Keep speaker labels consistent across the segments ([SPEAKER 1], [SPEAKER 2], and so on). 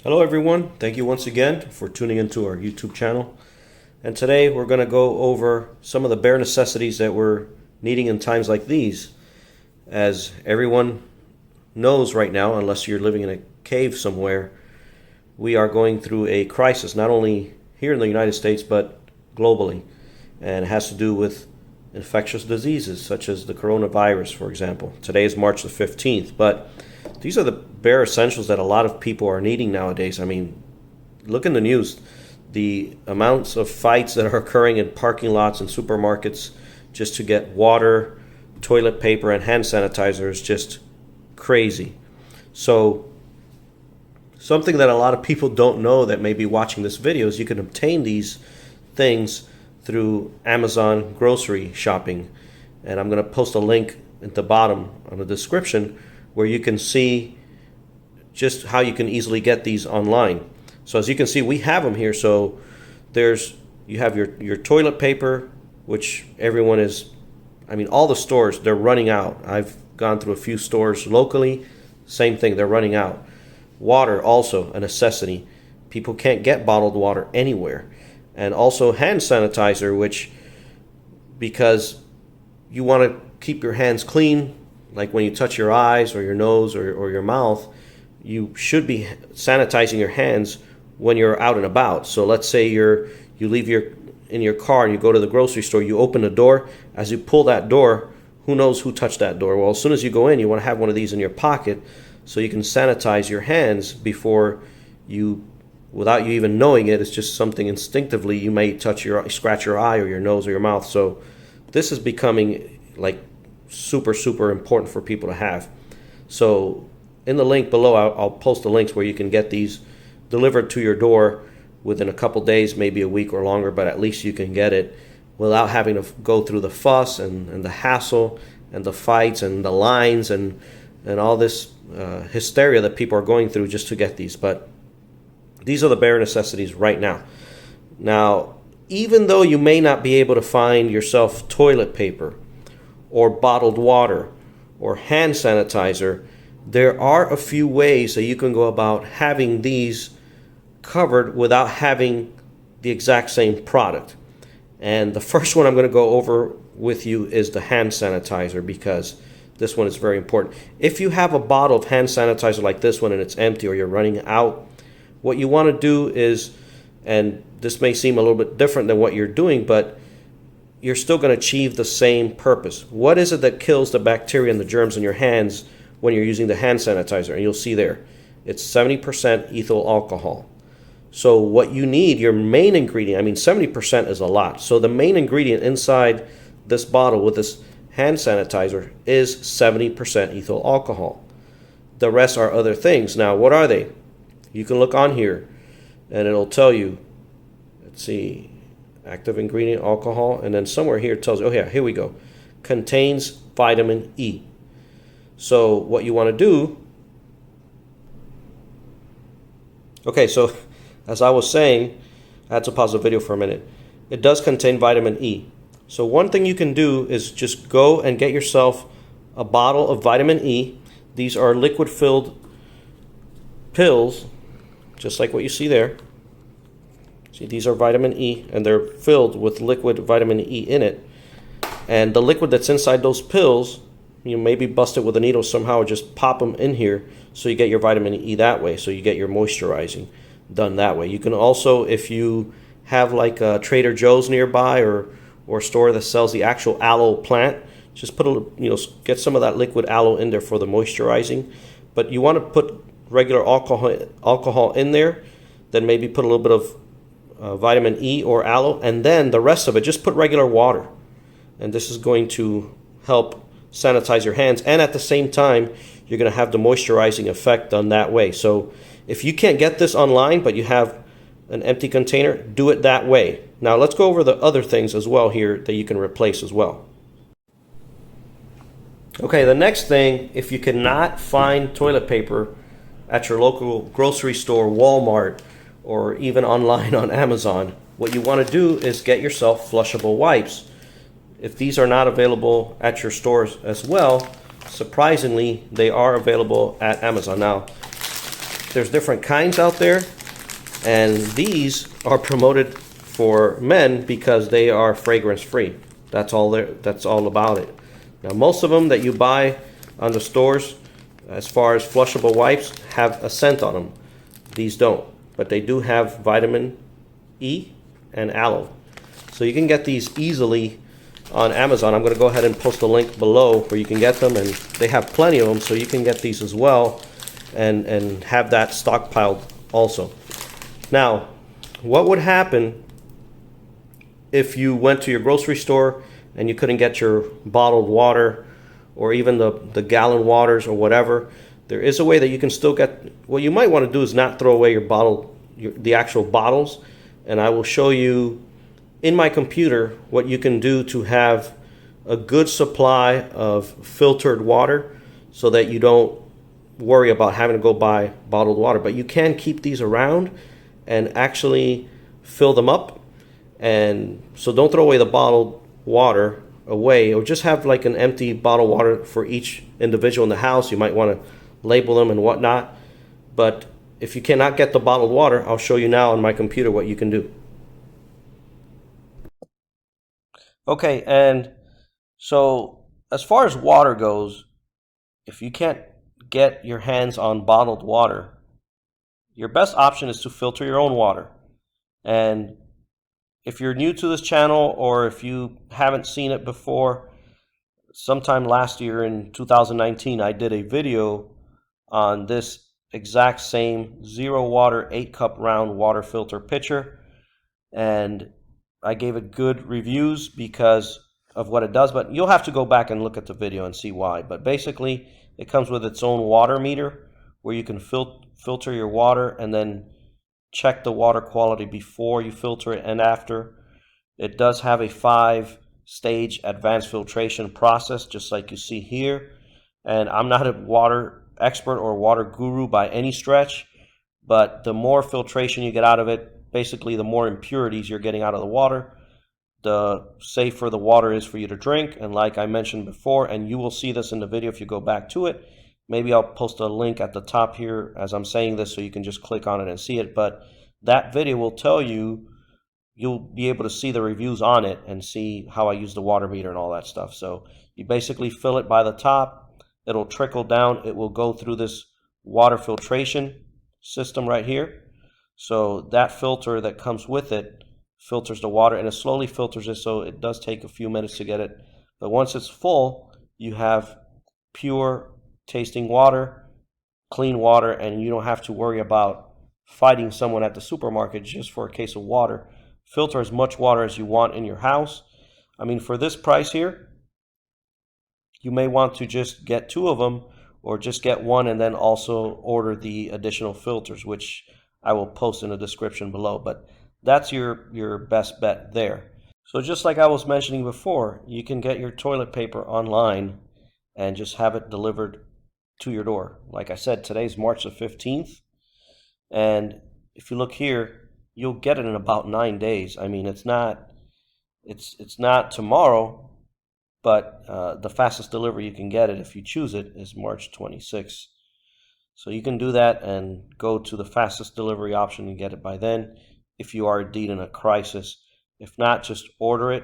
[SPEAKER 1] Hello everyone, thank you once again for tuning into our YouTube channel. And today we're going to go over some of the bare necessities that we're needing in times like these. As everyone knows right now, unless you're living in a cave somewhere, we are going through a crisis, not only here in the United States, but globally. And it has to do with infectious diseases, such as the coronavirus, for example. Today is March the 15th, but these are the bare essentials that a lot of people are needing nowadays. I mean, look in the news. The amounts of fights that are occurring in parking lots and supermarkets just to get water, toilet paper, and hand sanitizer is just crazy. So something that a lot of people don't know that may be watching this video is you can obtain these things through Amazon grocery shopping. And I'm going to post a link at the bottom on the description where you can see just how you can easily get these online. So as you can see, we have them here. So you have your toilet paper, which everyone is, I mean, all the stores, they're running out. I've gone through a few stores locally, same thing, they're running out. Water, also a necessity. People can't get bottled water anywhere. And also hand sanitizer, which, because you want to keep your hands clean, like when you touch your eyes or your nose or your mouth, you should be sanitizing your hands when you're out and about. So let's say you leave in your car and you go to the grocery store, you open the door. As you pull that door, who knows who touched that door? Well, as soon as you go in, you want to have one of these in your pocket so you can sanitize your hands before you, without you even knowing it. It's just something instinctively you may scratch your eye or your nose or your mouth. So this is becoming like super important for people to have. So in the link below, I'll post the links where you can get these delivered to your door within a couple days, maybe a week or longer, but at least you can get it without having to go through the fuss and the hassle and the fights and the lines and all this hysteria that people are going through just to get these. But these are the bare necessities right now. Now, even though you may not be able to find yourself toilet paper or bottled water or hand sanitizer, there are a few ways that you can go about having these covered without having the exact same product. And the first one I'm going to go over with you is the hand sanitizer, because this one is very important. If you have a bottle of hand sanitizer like this one and it's empty or you're running out, what you want to do is, and this may seem a little bit different than what you're doing, but you're still going to achieve the same purpose. What is it that kills the bacteria and the germs in your hands when you're using the hand sanitizer? And you'll see there, it's 70% ethyl alcohol. So what you need, your main ingredient, I mean 70% is a lot. So the main ingredient inside this bottle with this hand sanitizer is 70% ethyl alcohol. The rest are other things. Now, what are they? You can look on here and it'll tell you, let's see, active ingredient, alcohol, and then somewhere here it tells you, oh yeah, here we go, contains vitamin E. So what you want to do, okay, so as I was saying, I had to pause the video for a minute. It does contain vitamin E. So one thing you can do is just go and get yourself a bottle of vitamin E. These are liquid-filled pills, just like what you see there. See, these are vitamin E, and they're filled with liquid vitamin E in it. And the liquid that's inside those pills, you maybe bust it with a needle somehow, or just pop them in here so you get your vitamin E that way, so you get your moisturizing done that way. You can also, if you have like a Trader Joe's nearby or a store that sells the actual aloe plant, just get some of that liquid aloe in there for the moisturizing. But you want to put regular alcohol in there, then maybe put a little bit of vitamin E or aloe, and then the rest of it, just put regular water. And this is going to help sanitize your hands, and at the same time, you're going to have the moisturizing effect done that way. So if you can't get this online, but you have an empty container, do it that way. Now let's go over the other things as well here that you can replace as well. Okay, the next thing, if you cannot find toilet paper at your local grocery store, Walmart, or even online on Amazon, what you want to do is get yourself flushable wipes. If these are not available at your stores as well, surprisingly, they are available at Amazon. Now, there's different kinds out there, and these are promoted for men because they are fragrance free. That's all about it. Now, most of them that you buy on the stores, as far as flushable wipes, have a scent on them. These don't, but they do have vitamin E and aloe. So you can get these easily on Amazon. I'm going to go ahead and post a link below where you can get them, and they have plenty of them, so you can get these as well and have that stockpiled also. Now, what would happen if you went to your grocery store and you couldn't get your bottled water or even the gallon waters or whatever? There is a way that you can still get. What you might want to do is not throw away the actual bottles, and I will show you in my computer what you can do to have a good supply of filtered water so that you don't worry about having to go buy bottled water. But you can keep these around and actually fill them up. And so don't throw away the bottled water away, or just have like an empty bottled water for each individual in the house. You might want to label them and whatnot. But if you cannot get the bottled water, I'll show you now on my computer what you can do. Okay, and so as far as water goes, if you can't get your hands on bottled water, your best option is to filter your own water. And if you're new to this channel, or if you haven't seen it before, sometime last year in 2019, I did a video on this exact same zero water 8-cup round water filter pitcher, and I gave it good reviews because of what it does, but you'll have to go back and look at the video and see why. But basically, it comes with its own water meter where you can filter your water and then check the water quality before you filter it and after. It does have a 5-stage advanced filtration process, just like you see here. And I'm not a water expert or water guru by any stretch, but the more filtration you get out of it, basically the more impurities you're getting out of the water, the safer the water is for you to drink. And like I mentioned before, and you will see this in the video if you go back to it, maybe I'll post a link at the top here as I'm saying this so you can just click on it and see it. But that video will tell you, you'll be able to see the reviews on it and see how I use the water meter and all that stuff. So you basically fill it by the top, it'll trickle down, it will go through this water filtration system right here. So that filter that comes with it filters the water, and it slowly filters it, so it does take a few minutes to get it. But once it's full, you have pure tasting water, clean water, and you don't have to worry about fighting someone at the supermarket just for a case of water. Filter as much water as you want in your house. I mean, for this price here, you may want to just get 2 of them, or just get 1 and then also order the additional filters, which I will post in the description below. But that's your best bet there. So just like I was mentioning before, you can get your toilet paper online and just have it delivered to your door. Like I said, today's March the 15th, and if you look here, you'll get it in about 9 days. I mean, it's not tomorrow, but the fastest delivery you can get it, if you choose it, is March 26th. So you can do that and go to the fastest delivery option and get it by then, if you are indeed in a crisis. If not, just order it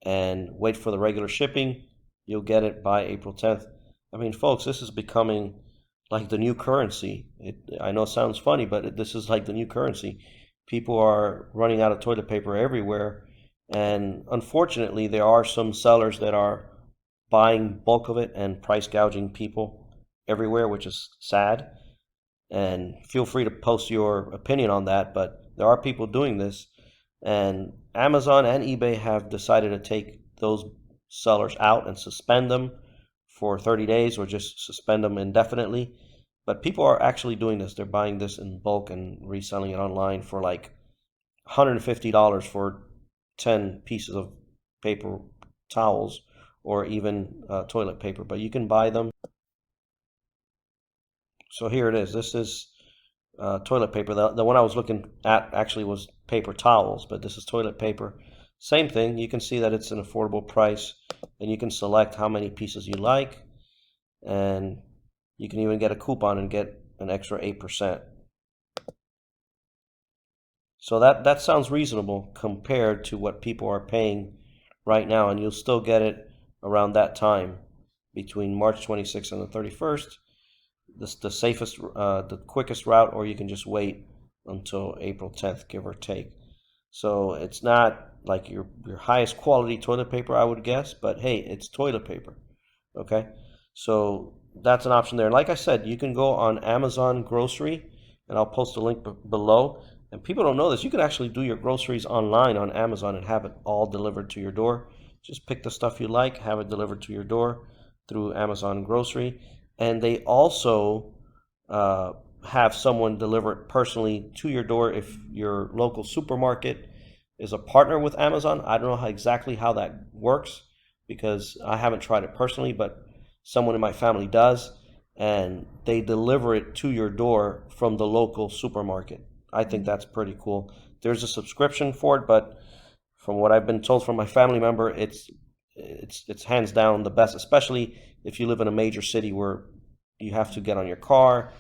[SPEAKER 1] and wait for the regular shipping. You'll get it by April 10th. I mean, folks, this is becoming like the new currency. I know it sounds funny, but this is like the new currency. People are running out of toilet paper everywhere, and unfortunately, there are some sellers that are buying bulk of it and price gouging people everywhere, which is sad. And feel free to post your opinion on that, but there are people doing this, and Amazon and eBay have decided to take those sellers out and suspend them for 30 days or just suspend them indefinitely. But people are actually doing this. They're buying this in bulk and reselling it online for like $150 for 10 pieces of paper towels, or even toilet paper. But you can buy them. So here it is. This is toilet paper. The one I was looking at actually was paper towels, but this is toilet paper. Same thing. You can see that it's an affordable price, and you can select how many pieces you like, and you can even get a coupon and get an extra 8%. So that sounds reasonable compared to what people are paying right now, and you'll still get it around that time between March 26th and the 31st. This the safest, the quickest route, or you can just wait until April 10th, give or take. So it's not like your highest quality toilet paper, I would guess, but hey, it's toilet paper. Okay, so that's an option there. Like I said, you can go on Amazon Grocery, and I'll post a link below. And people don't know this. You can actually do your groceries online on Amazon and have it all delivered to your door. Just pick the stuff you like, have it delivered to your door through Amazon Grocery. And they also have someone deliver it personally to your door if your local supermarket is a partner with Amazon. I don't know exactly how that works because I haven't tried it personally, but someone in my family does, and they deliver it to your door from the local supermarket. I think that's pretty cool. There's a subscription for it, but from what I've been told from my family member, it's hands down the best, especially if you live in a major city where you have to get on your car,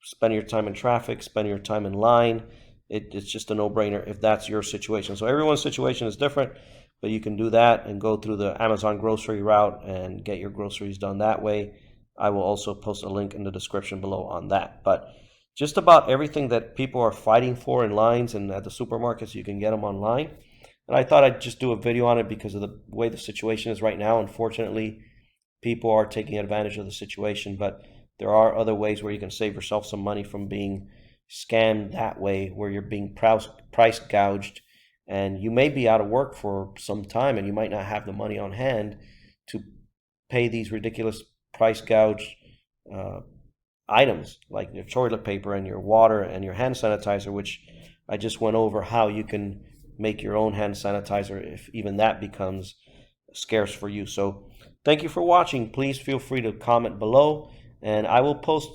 [SPEAKER 1] spend your time in traffic, spend your time in line. It's just a no-brainer if that's your situation. So everyone's situation is different, but you can do that and go through the Amazon grocery route and get your groceries done that way. I will also post a link in the description below on that. But just about everything that people are fighting for in lines and at the supermarkets, you can get them online. And I thought I'd just do a video on it because of the way the situation is right now. Unfortunately, people are taking advantage of the situation, but there are other ways where you can save yourself some money from being scammed that way, where you're being price gouged, and you may be out of work for some time and you might not have the money on hand to pay these ridiculous price gouge items like your toilet paper and your water and your hand sanitizer, which I just went over how you can make your own hand sanitizer if even that becomes scarce for you. So thank you for watching. Please feel free to comment below, and I will post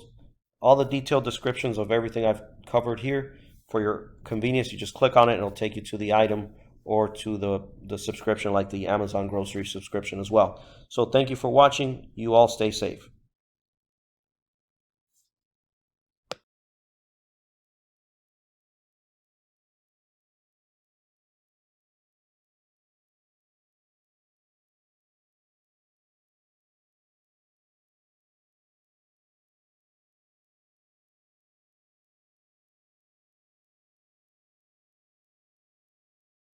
[SPEAKER 1] all the detailed descriptions of everything I've covered here. For your convenience, you just click on it and it'll take you to the item or to the subscription, like the Amazon grocery subscription as well. So thank you for watching. You all stay safe.